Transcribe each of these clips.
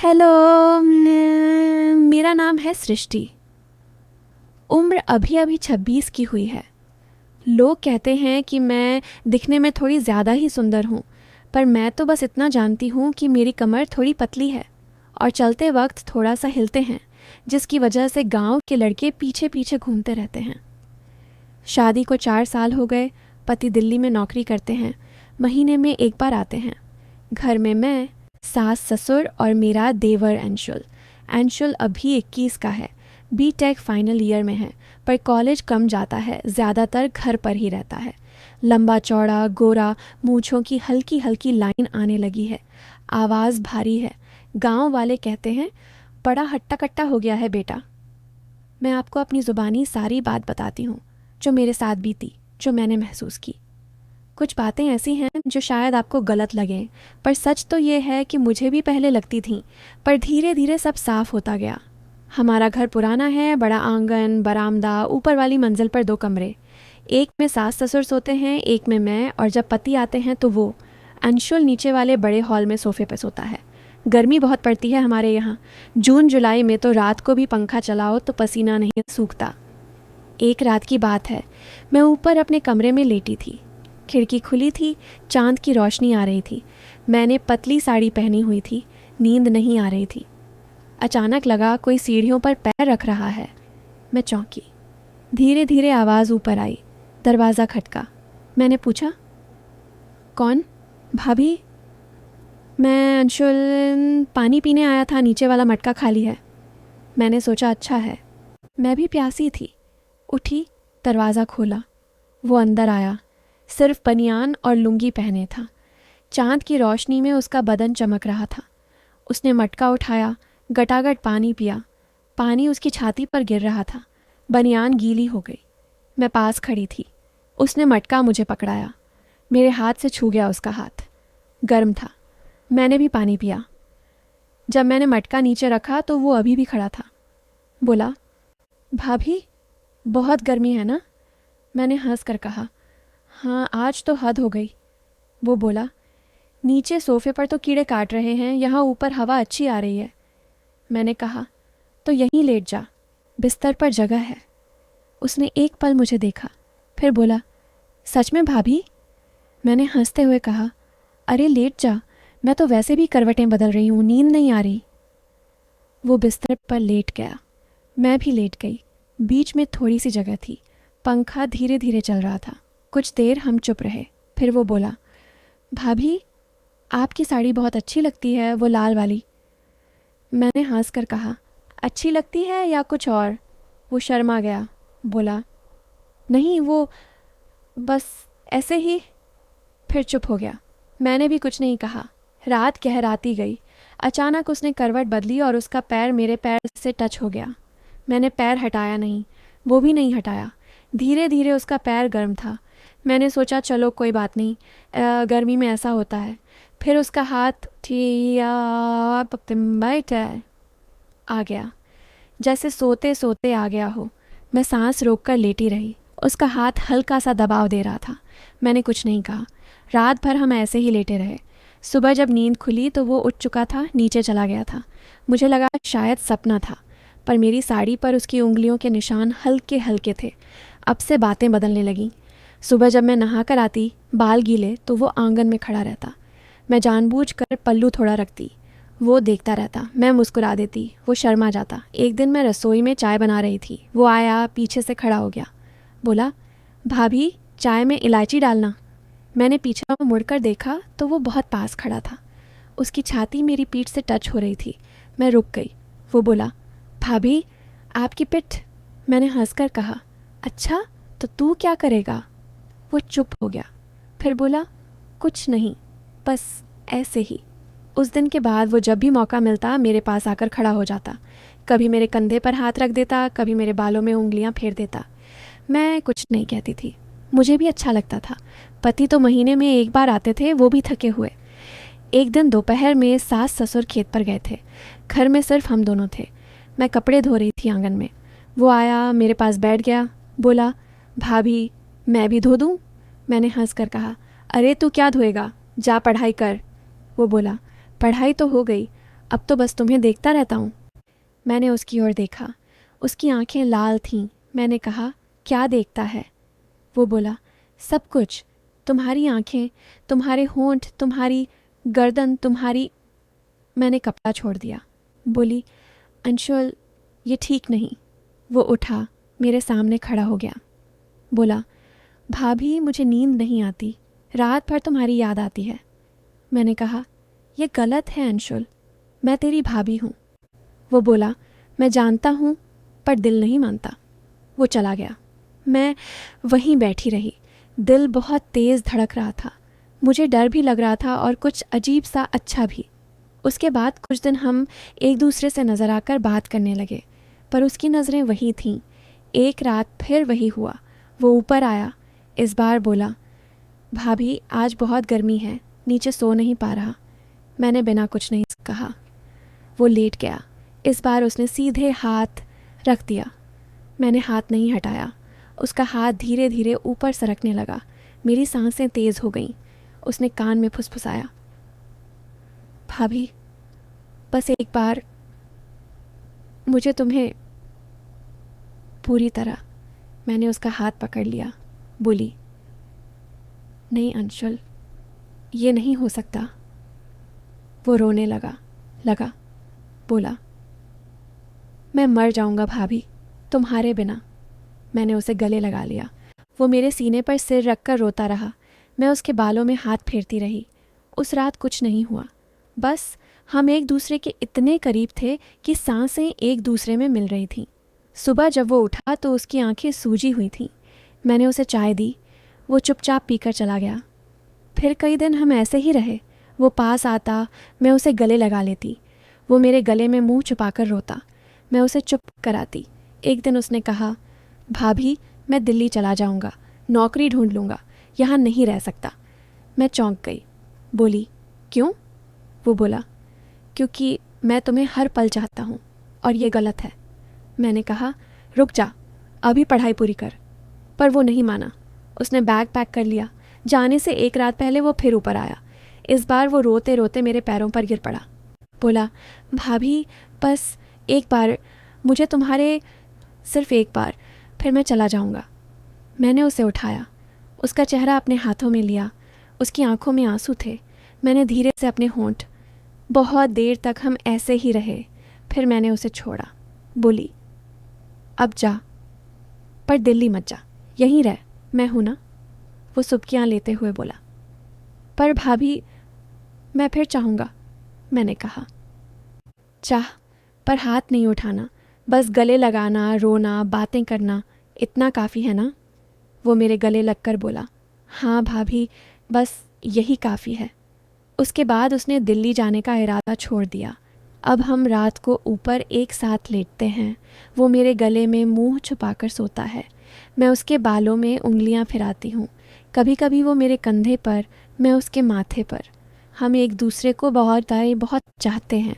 Hello. मेरा नाम है सृष्टि। उम्र अभी अभी 26 की हुई है। लोग कहते हैं कि मैं दिखने में थोड़ी ज़्यादा ही सुंदर हूँ, पर मैं तो बस इतना जानती हूँ कि मेरी कमर थोड़ी पतली है और चलते वक्त थोड़ा सा हिलते हैं, जिसकी वजह से गांव के लड़के पीछे पीछे घूमते रहते हैं। शादी को 4 साल हो गए। पति दिल्ली में नौकरी करते हैं, महीने में एक बार आते हैं। घर में मैं, सास ससुर और मेरा देवर अंशुल। अंशुल अभी 21 का है, बीटेक फाइनल ईयर में है, पर कॉलेज कम जाता है, ज़्यादातर घर पर ही रहता है। लंबा चौड़ा, गोरा, मूँछों की हल्की हल्की लाइन आने लगी है। आवाज़ भारी है। गांव वाले कहते हैं बड़ा हट्टा कट्टा हो गया है बेटा। मैं आपको अपनी ज़ुबानी सारी बात बताती हूँ जो मेरे साथ बीती, जो मैंने महसूस की। कुछ बातें ऐसी हैं जो शायद आपको गलत लगें, पर सच तो ये है कि मुझे भी पहले लगती थीं, पर धीरे धीरे सब साफ होता गया। हमारा घर पुराना है, बड़ा आंगन, बरामदा, ऊपर वाली मंजिल पर 2 कमरे। एक में सास ससुर सोते हैं, एक में मैं, और जब पति आते हैं तो वो अंशुल नीचे वाले बड़े हॉल में सोफे पर सोता है। गर्मी बहुत पड़ती है हमारे यहाँ। जून जुलाई में तो रात को भी पंखा चलाओ तो पसीना नहीं सूखता। एक रात की बात है, मैं ऊपर अपने कमरे में लेटी थी। खिड़की खुली थी, चांद की रोशनी आ रही थी। मैंने पतली साड़ी पहनी हुई थी, नींद नहीं आ रही थी। अचानक लगा कोई सीढ़ियों पर पैर रख रहा है। मैं चौंकी। धीरे धीरे आवाज़ ऊपर आई। दरवाज़ा खटका। मैंने पूछा, कौन? भाभी। मैं अंशुल, पानी पीने आया था, नीचे वाला मटका खाली है। मैंने सोचा अच्छा है। मैं भी प्यासी थी। उठी, दरवाज़ा खोला। वो अंदर आया। सिर्फ बनियान और लुंगी पहने था। चांद की रोशनी में उसका बदन चमक रहा था। उसने मटका उठाया, गटागट पानी पिया। पानी उसकी छाती पर गिर रहा था। बनियान गीली हो गई। मैं पास खड़ी थी। उसने मटका मुझे पकड़ाया। मेरे हाथ से छू गया उसका हाथ। गर्म था। मैंने भी पानी पिया। जब मैंने मटका नीचे रखा तो वो अभी भी खड़ा था। बोला, भाभी, बहुत गर्मी है ना? मैंने हंस कर कहा, हाँ आज तो हद हो गई। वो बोला, नीचे सोफे पर तो कीड़े काट रहे हैं, यहाँ ऊपर हवा अच्छी आ रही है। मैंने कहा, तो यहीं लेट जा, बिस्तर पर जगह है। उसने एक पल मुझे देखा, फिर बोला, सच में भाभी? मैंने हंसते हुए कहा, अरे लेट जा, मैं तो वैसे भी करवटें बदल रही हूँ, नींद नहीं आ रही। वो बिस्तर पर लेट गया। मैं भी लेट गई। बीच में थोड़ी सी जगह थी। पंखा धीरे धीरे चल रहा था। कुछ देर हम चुप रहे। फिर वो बोला, भाभी, आपकी साड़ी बहुत अच्छी लगती है, वो लाल वाली। मैंने हंस कर कहा, अच्छी लगती है या कुछ और? वो शर्मा गया। बोला, नहीं, वो बस ऐसे ही। फिर चुप हो गया। मैंने भी कुछ नहीं कहा। रात गहराती गई। अचानक उसने करवट बदली और उसका पैर मेरे पैर से टच हो गया। मैंने पैर हटाया नहीं, वो भी नहीं हटाया। धीरे धीरे उसका पैर गर्म था। मैंने सोचा चलो कोई बात नहीं, गर्मी में ऐसा होता है। फिर उसका हाथ आ गया, जैसे सोते सोते आ गया हो। मैं सांस रोककर लेटी रही। उसका हाथ हल्का सा दबाव दे रहा था। मैंने कुछ नहीं कहा। रात भर हम ऐसे ही लेटे रहे। सुबह जब नींद खुली तो वो उठ चुका था, नीचे चला गया था। मुझे लगा शायद सपना था, पर मेरी साड़ी पर उसकी उंगलियों के निशान हल्के हल्के थे। अब से बातें बदलने लगीं। सुबह जब मैं नहा कर आती, बाल गीले, तो वो आंगन में खड़ा रहता। मैं जानबूझकर पल्लू थोड़ा रखती। वो देखता रहता। मैं मुस्कुरा देती। वो शर्मा जाता। एक दिन मैं रसोई में चाय बना रही थी। वो आया, पीछे से खड़ा हो गया। बोला, भाभी, चाय में इलायची डालना। मैंने पीछे मुड़कर देखा तो वो बहुत पास खड़ा था। उसकी छाती मेरी पीठ से टच हो रही थी। मैं रुक गई। वो बोला, भाभी, आपकी पिठ। मैंने हंसकर कहा, अच्छा, तो तू क्या करेगा? वो चुप हो गया। फिर बोला, कुछ नहीं, बस ऐसे ही। उस दिन के बाद वो जब भी मौका मिलता मेरे पास आकर खड़ा हो जाता। कभी मेरे कंधे पर हाथ रख देता, कभी मेरे बालों में उंगलियां फेर देता। मैं कुछ नहीं कहती थी। मुझे भी अच्छा लगता था। पति तो महीने में एक बार आते थे, वो भी थके हुए। एक दिन दोपहर में सास ससुर खेत पर गए थे। घर में सिर्फ हम दोनों थे। मैं कपड़े धो रही थी आंगन में। वो आया, मेरे पास बैठ गया। बोला, भाभी, मैं भी धो दूँ? मैंने हंस कर कहा, अरे तू क्या धोएगा, जा पढ़ाई कर। वो बोला, पढ़ाई तो हो गई, अब तो बस तुम्हें देखता रहता हूँ। मैंने उसकी ओर देखा। उसकी आंखें लाल थीं। मैंने कहा, क्या देखता है? वो बोला, सब कुछ। तुम्हारी आंखें, तुम्हारे होंठ, तुम्हारी गर्दन, तुम्हारी। मैंने कपड़ा छोड़ दिया। बोली, अंशुल, ये ठीक नहीं। वो उठा, मेरे सामने खड़ा हो गया। बोला, भाभी, मुझे नींद नहीं आती, रात भर तुम्हारी याद आती है। मैंने कहा, यह गलत है अंशुल, मैं तेरी भाभी हूँ। वो बोला, मैं जानता हूँ, पर दिल नहीं मानता। वो चला गया। मैं वहीं बैठी रही। दिल बहुत तेज़ धड़क रहा था। मुझे डर भी लग रहा था और कुछ अजीब सा अच्छा भी। उसके बाद कुछ दिन हम एक दूसरे से नज़र आकर बात करने लगे, पर उसकी नज़रें वही थीं। एक रात फिर वही हुआ। वो ऊपर आया। इस बार बोला, भाभी, आज बहुत गर्मी है, नीचे सो नहीं पा रहा। मैंने बिना कुछ नहीं कहा। वो लेट गया। इस बार उसने सीधे हाथ रख दिया। मैंने हाथ नहीं हटाया। उसका हाथ धीरे धीरे ऊपर सरकने लगा। मेरी सांसें तेज़ हो गईं। उसने कान में फुसफुसाया, भाभी, बस एक बार मुझे तुम्हें पूरी तरह। मैंने उसका हाथ पकड़ लिया। बोली, नहीं अंशुल, ये नहीं हो सकता। वो रोने लगा। बोला, मैं मर जाऊंगा भाभी, तुम्हारे बिना। मैंने उसे गले लगा लिया। वो मेरे सीने पर सिर रखकर रोता रहा। मैं उसके बालों में हाथ फेरती रही। उस रात कुछ नहीं हुआ। बस हम एक दूसरे के इतने करीब थे कि सांसें एक दूसरे में मिल रही थीं। सुबह जब वो उठा तो उसकी आंखें सूजी हुई थीं। मैंने उसे चाय दी। वो चुपचाप पीकर चला गया। फिर कई दिन हम ऐसे ही रहे। वो पास आता, मैं उसे गले लगा लेती। वो मेरे गले में मुंह छुपाकर रोता। मैं उसे चुप कराती। एक दिन उसने कहा, भाभी, मैं दिल्ली चला जाऊंगा, नौकरी ढूंढ लूँगा, यहाँ नहीं रह सकता। मैं चौंक गई। बोली, क्यों? वो बोला, क्योंकि मैं तुम्हें हर पल चाहता हूँ और ये गलत है। मैंने कहा, रुक जा, अभी पढ़ाई पूरी कर। पर वो नहीं माना। उसने बैग पैक कर लिया। जाने से एक रात पहले वो फिर ऊपर आया। इस बार वो रोते रोते मेरे पैरों पर गिर पड़ा। बोला, भाभी, बस एक बार, मुझे तुम्हारे, सिर्फ एक बार, फिर मैं चला जाऊंगा। मैंने उसे उठाया। उसका चेहरा अपने हाथों में लिया। उसकी आंखों में आंसू थे। मैंने धीरे से अपने होंठ। बहुत देर तक हम ऐसे ही रहे। फिर मैंने उसे छोड़ा। बोली, अब जा, पर दिल्ली मत जा, यहीं रह, मैं हूं ना। वो सुबकियां लेते हुए बोला, पर भाभी, मैं फिर चाहूँगा। मैंने कहा, चाह, पर हाथ नहीं उठाना, बस गले लगाना, रोना, बातें करना, इतना काफ़ी है ना। वो मेरे गले लगकर बोला, हाँ भाभी, बस यही काफ़ी है। उसके बाद उसने दिल्ली जाने का इरादा छोड़ दिया। अब हम रात को ऊपर एक साथ लेटते हैं। वो मेरे गले में मुंह छुपाकर सोता है। मैं उसके बालों में उंगलियां फिराती हूँ। कभी कभी वो मेरे कंधे पर, मैं उसके माथे पर। हम एक दूसरे को बहुत चाहते हैं,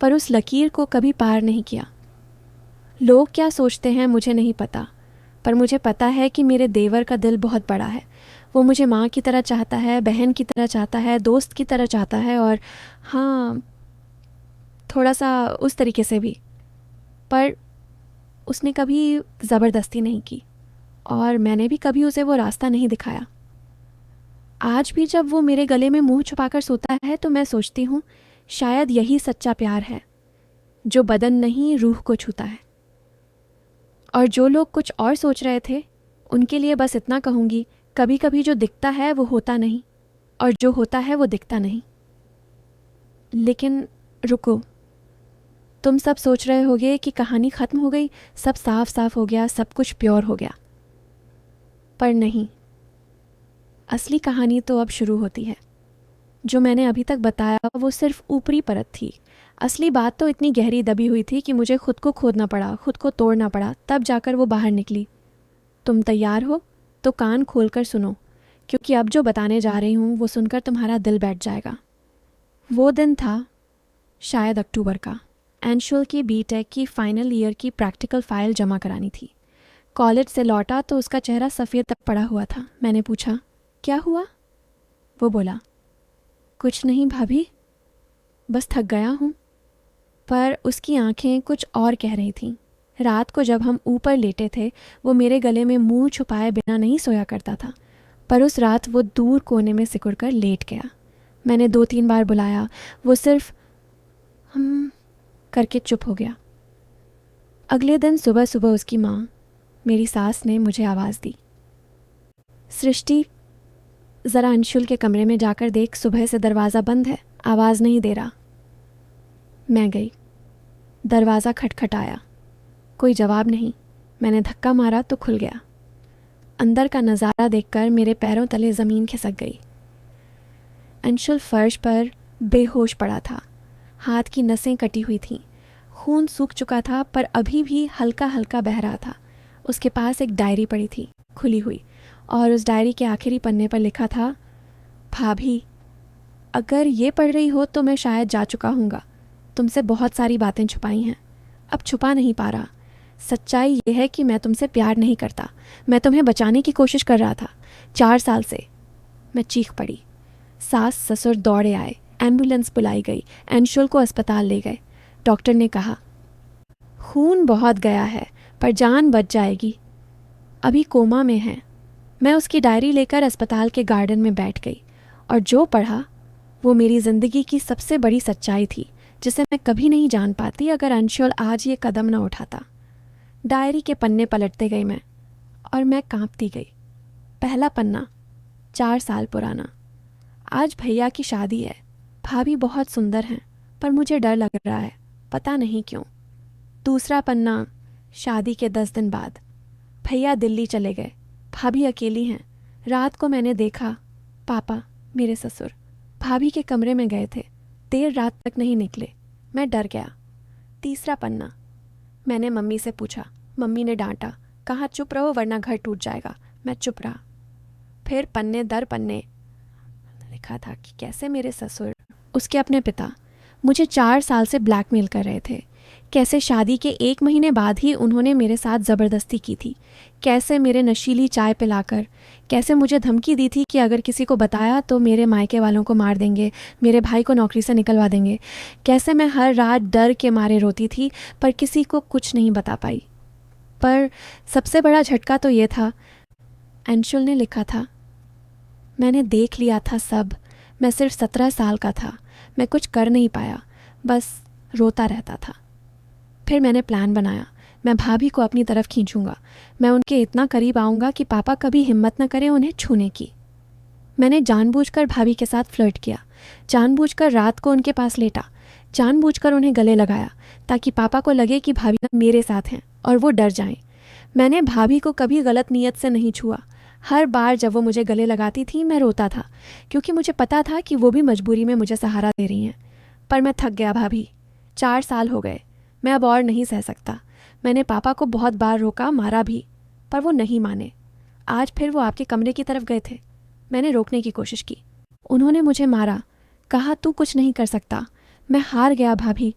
पर उस लकीर को कभी पार नहीं किया। लोग क्या सोचते हैं मुझे नहीं पता, पर मुझे पता है कि मेरे देवर का दिल बहुत बड़ा है। वो मुझे माँ की तरह चाहता है, बहन की तरह चाहता है, दोस्त की तरह चाहता है, और हाँ, थोड़ा सा उस तरीके से भी। पर उसने कभी ज़बरदस्ती नहीं की और मैंने भी कभी उसे वो रास्ता नहीं दिखाया। आज भी जब वो मेरे गले में मुंह छुपाकर सोता है तो मैं सोचती हूँ, शायद यही सच्चा प्यार है, जो बदन नहीं रूह को छूता है। और जो लोग कुछ और सोच रहे थे, उनके लिए बस इतना कहूँगी, कभी कभी जो दिखता है वो होता नहीं, और जो होता है वो दिखता नहीं। लेकिन रुको, तुम सब सोच रहे होगे कि कहानी ख़त्म हो गई, सब साफ साफ हो गया, सब कुछ प्योर हो गया। पर नहीं, असली कहानी तो अब शुरू होती है। जो मैंने अभी तक बताया वो सिर्फ ऊपरी परत थी। असली बात तो इतनी गहरी दबी हुई थी कि मुझे खुद को खोदना पड़ा, खुद को तोड़ना पड़ा, तब जाकर वो बाहर निकली। तुम तैयार हो तो कान खोलकर सुनो, क्योंकि अब जो बताने जा रही हूँ वो सुनकर तुम्हारा दिल बैठ जाएगा। वो दिन था शायद अक्टूबर का। एंशुल की बीटेक की फाइनल ईयर की प्रैक्टिकल फ़ाइल जमा करानी थी। कॉलेज से लौटा तो उसका चेहरा सफ़ेद पड़ा हुआ था। मैंने पूछा, क्या हुआ? वो बोला, कुछ नहीं भाभी, बस थक गया हूँ। पर उसकी आंखें कुछ और कह रही थीं। रात को जब हम ऊपर लेटे थे वो मेरे गले में मुंह छुपाए बिना नहीं सोया करता था, पर उस रात वो दूर कोने में सिकुड़ कर लेट गया। मैंने 2-3 बार बुलाया, वो सिर्फ करके चुप हो गया। अगले दिन सुबह सुबह उसकी माँ, मेरी सास, ने मुझे आवाज़ दी, सृष्टि ज़रा अंशुल के कमरे में जाकर देख, सुबह से दरवाज़ा बंद है, आवाज़ नहीं दे रहा। मैं गई। दरवाज़ा खटखटाया, कोई जवाब नहीं। मैंने धक्का मारा तो खुल गया। अंदर का नज़ारा देखकर मेरे पैरों तले ज़मीन खिसक गई। अंशुल फर्श पर बेहोश पड़ा था। हाथ की नसें कटी हुई थीं, खून सूख चुका था पर अभी भी हल्का हल्का बह रहा था। उसके पास एक डायरी पड़ी थी, खुली हुई, और उस डायरी के आखिरी पन्ने पर लिखा था, भाभी, अगर ये पढ़ रही हो तो मैं शायद जा चुका हूँगा। तुमसे बहुत सारी बातें छुपाई हैं, अब छुपा नहीं पा रहा। सच्चाई ये है कि मैं तुमसे प्यार नहीं करता। मैं तुम्हें बचाने की कोशिश कर रहा था 4 साल से। मैं चीख पड़ी। सास ससुर दौड़े आए, एम्बुलेंस बुलाई गई, अंशुल को अस्पताल ले गए। डॉक्टर ने कहा, खून बहुत गया है पर जान बच जाएगी, अभी कोमा में है। मैं उसकी डायरी लेकर अस्पताल के गार्डन में बैठ गई और जो पढ़ा वो मेरी ज़िंदगी की सबसे बड़ी सच्चाई थी, जिसे मैं कभी नहीं जान पाती अगर अंशुल आज ये कदम न उठाता। डायरी के पन्ने पलटते गई मैं, और मैं कांपती गई। पहला पन्ना 4 साल पुराना। आज भैया की शादी है। भाभी बहुत सुंदर हैं पर मुझे डर लग रहा है, पता नहीं क्यों। दूसरा पन्ना शादी के 10 दिन बाद। भैया दिल्ली चले गए, भाभी अकेली हैं। रात को मैंने देखा पापा, मेरे ससुर, भाभी के कमरे में गए थे, देर रात तक नहीं निकले। मैं डर गया। तीसरा पन्ना। मैंने मम्मी से पूछा, मम्मी ने डांटा, कहा चुप रहो वरना घर टूट जाएगा। मैं चुप रहा। फिर पन्ने दर पन्ने लिखा था कि कैसे मेरे ससुर, उसके अपने पिता, मुझे 4 साल से ब्लैकमेल कर रहे थे। कैसे शादी के 1 महीने बाद ही उन्होंने मेरे साथ ज़बरदस्ती की थी। कैसे मेरे नशीली चाय पिलाकर, कैसे मुझे धमकी दी थी कि अगर किसी को बताया तो मेरे मायके वालों को मार देंगे, मेरे भाई को नौकरी से निकलवा देंगे। कैसे मैं हर रात डर के मारे रोती थी पर किसी को कुछ नहीं बता पाई। पर सबसे बड़ा झटका तो ये था, अंशुल ने लिखा था, मैंने देख लिया था सब। मैं सिर्फ 17 साल का था। मैं कुछ कर नहीं पाया, बस रोता रहता था। फिर मैंने प्लान बनाया, मैं भाभी को अपनी तरफ खींचूंगा। मैं उनके इतना करीब आऊँगा कि पापा कभी हिम्मत न करें उन्हें छूने की। मैंने जानबूझकर भाभी के साथ फ्लर्ट किया, जानबूझकर रात को उनके पास लेटा, जानबूझकर उन्हें गले लगाया ताकि पापा को लगे कि भाभी मेरे साथ हैं और वो डर जाएं। मैंने भाभी को कभी गलत नीयत से नहीं छुआ। हर बार जब वो मुझे गले लगाती थी मैं रोता था, क्योंकि मुझे पता था कि वो भी मजबूरी में मुझे सहारा दे रही हैं। पर मैं थक गया भाभी, 4 साल हो गए, मैं अब और नहीं सह सकता। मैंने पापा को बहुत बार रोका, मारा भी, पर वो नहीं माने। आज फिर वो आपके कमरे की तरफ गए थे। मैंने रोकने की कोशिश की, उन्होंने मुझे मारा, कहा तू कुछ नहीं कर सकता। मैं हार गया भाभी।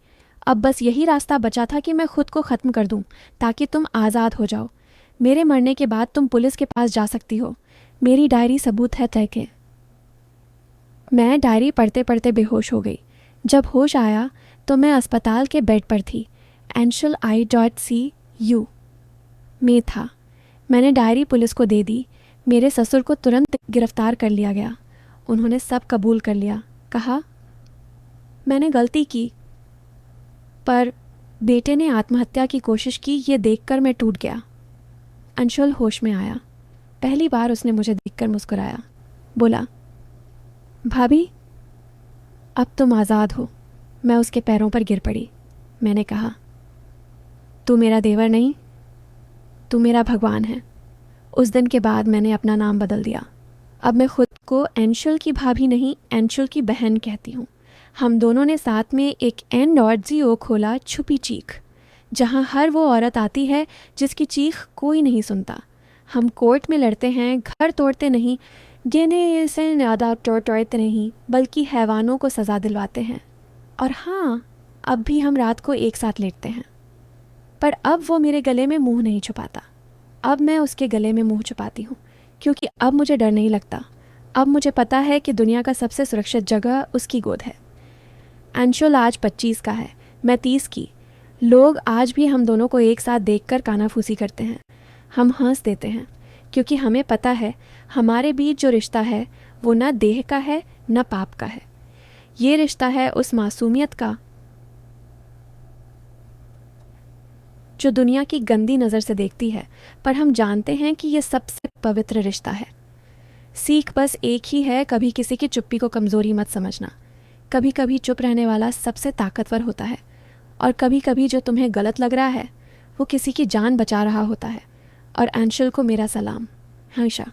अब बस यही रास्ता बचा था कि मैं खुद को ख़त्म कर दूं ताकि तुम आज़ाद हो जाओ। मेरे मरने के बाद तुम पुलिस के पास जा सकती हो। मेरी डायरी सबूत है तय के। मैं डायरी पढ़ते पढ़ते बेहोश हो गई। जब होश आया तो मैं अस्पताल के बेड पर थी। अंशुल I.C.U में था। मैंने डायरी पुलिस को दे दी। मेरे ससुर को तुरंत गिरफ्तार कर लिया गया। उन्होंने सब कबूल कर लिया। कहा मैंने गलती की, पर बेटे ने आत्महत्या की कोशिश की, ये देखकर मैं टूट गया। अंशुल होश में आया। पहली बार उसने मुझे देखकर मुस्कुराया। बोला, भाभी अब तुम आज़ाद हो। मैं उसके पैरों पर गिर पड़ी। मैंने कहा, तू मेरा देवर नहीं, तू मेरा भगवान है। उस दिन के बाद मैंने अपना नाम बदल दिया। अब मैं खुद को अंशुल की भाभी नहीं, अंशुल की बहन कहती हूँ। हम दोनों ने साथ में एक NGO खोला, छुपी चीख, जहाँ हर वो औरत आती है जिसकी चीख कोई नहीं सुनता। हम कोर्ट में लड़ते हैं, घर तोड़ते नहीं, गिने से ज़्यादा तोड़ते नहीं, बल्कि हैवानों को सज़ा दिलवाते हैं। और हाँ, अब भी हम रात को एक साथ लेटते हैं। पर अब वो मेरे गले में मुंह नहीं छुपाता। अब मैं उसके गले में मुंह छुपाती हूँ, क्योंकि अब मुझे डर नहीं लगता। अब मुझे पता है कि दुनिया का सबसे सुरक्षित जगह उसकी गोद है। अंशुल आज 25 का है। मैं 30 की। लोग आज भी हम दोनों को एक साथ देखकर कानाफूसी करते हैं। हम हंस देते हैं क्योंकि हमें पता है हमारे बीच जो रिश्ता है वो न देह का है न पाप का है। ये रिश्ता है उस मासूमियत का जो दुनिया की गंदी नज़र से देखती है, पर हम जानते हैं कि ये सबसे पवित्र रिश्ता है। सीख बस एक ही है, कभी किसी की चुप्पी को कमज़ोरी मत समझना। कभी कभी चुप रहने वाला सबसे ताकतवर होता है, और कभी कभी जो तुम्हें गलत लग रहा है वो किसी की जान बचा रहा होता है। और अंशुल को मेरा सलाम। हमेशा।